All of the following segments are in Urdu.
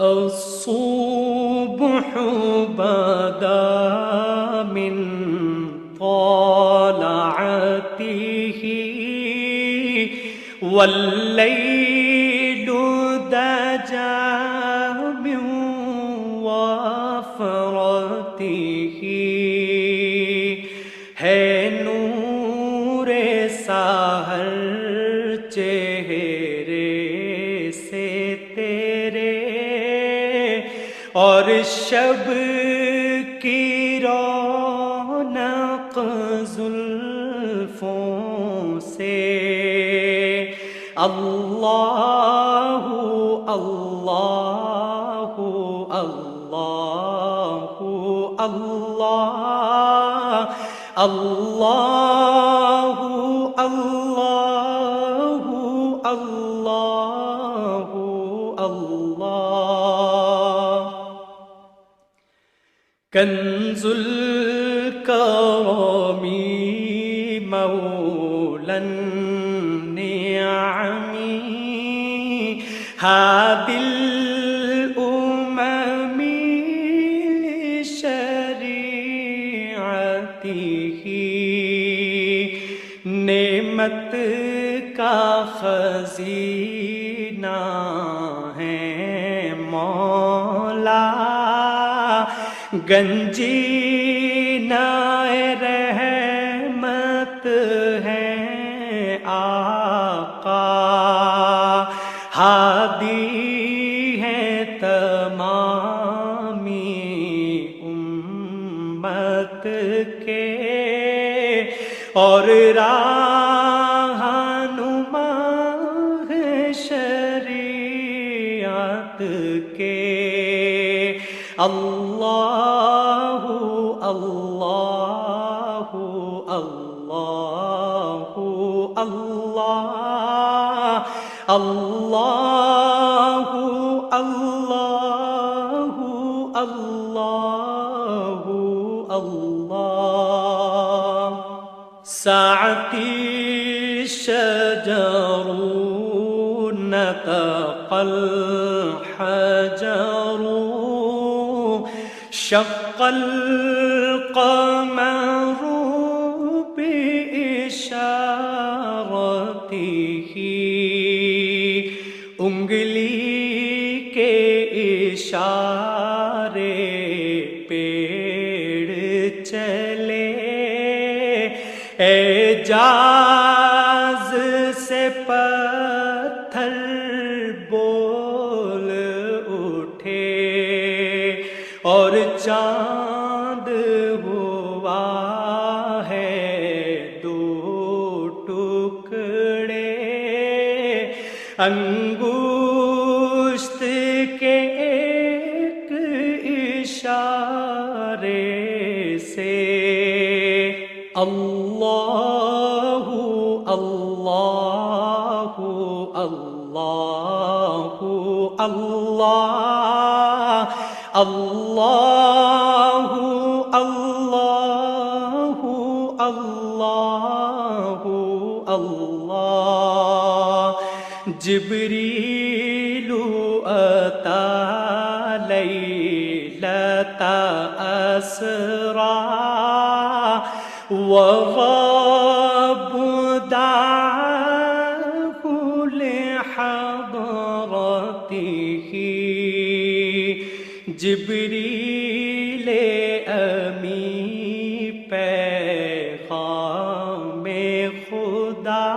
الصبح بدا من طلعته والليل دجا من وفرته ہے نور سحر چہرے سے تیرے اور شب کی رونق زلفوں سے اللہ اللہ اللہ اللہ اللہ اللہ اللہ اللہ کنز الکرم مولا النعم هادي الأمم لشريعته نعمت کا خزینہ ہے مولا گنجینہ رحمت ہے آقا ہادی ہے تمامی امت کے اور رہنما ہے شریعت کے اللہ اللہ اللہ اللہ اللہ اللہ اللہ اللہ ساعتی شجر نطق الحجر شق القمر بإشارته انگلی کے اشارے پیڑ چلے اعجاز سے پتھر بول اٹھے اور چاند ہوا ہے دو ٹکڑے انگشت کے ایک اشارے سے اللہ اللہ اللہ اللہ اللہ اللہ اللہ اللہ جبریل اتا لیلۃ اسرا ورب دعاه لحضرته جبریل امی پیغام خدا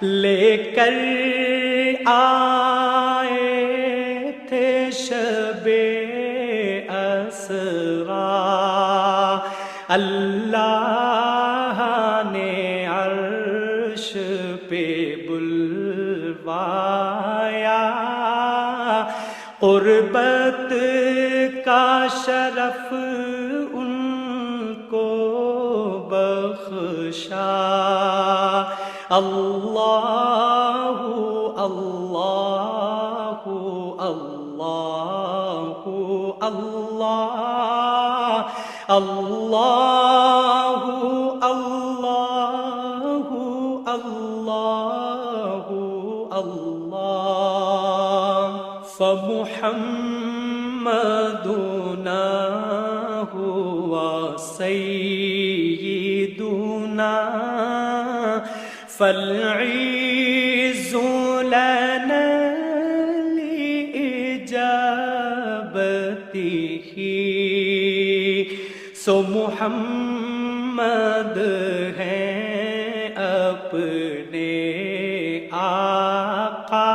لے کر آئے تھے شب اسرا اللہ نے عرش پہ بلوایا قربت کا شرف ان کو بخشا اللہ اللہ اللہ اللہ اللہ اللہ اللہ اللہ فمحمد سيدنا فالعز لنا لإجابته سو محمد ہیں اپنے آقا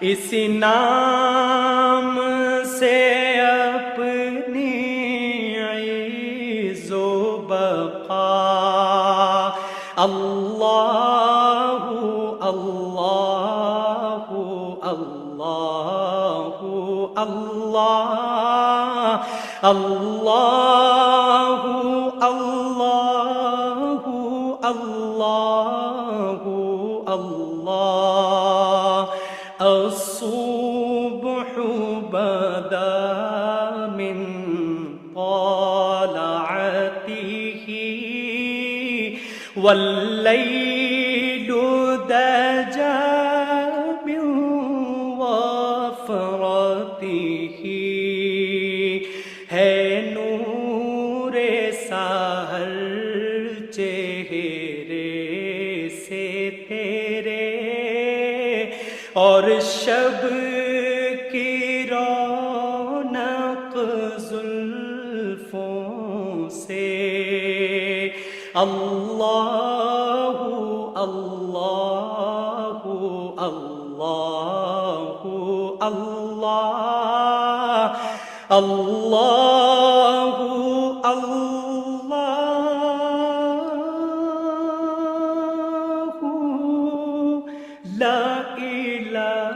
اس نام سے اپنی عز و بقا اللہ اللہ اللہ اللہ اللہ اللہ اللہ اللہ الصبح بدا من طلعته والليل دجى من وفرته ہے نور سحر چہرے سے تیرے اور شب کی رونق زلفوں سے اللہ اللہ اللہ اللہ اللہ اللہ لا الہ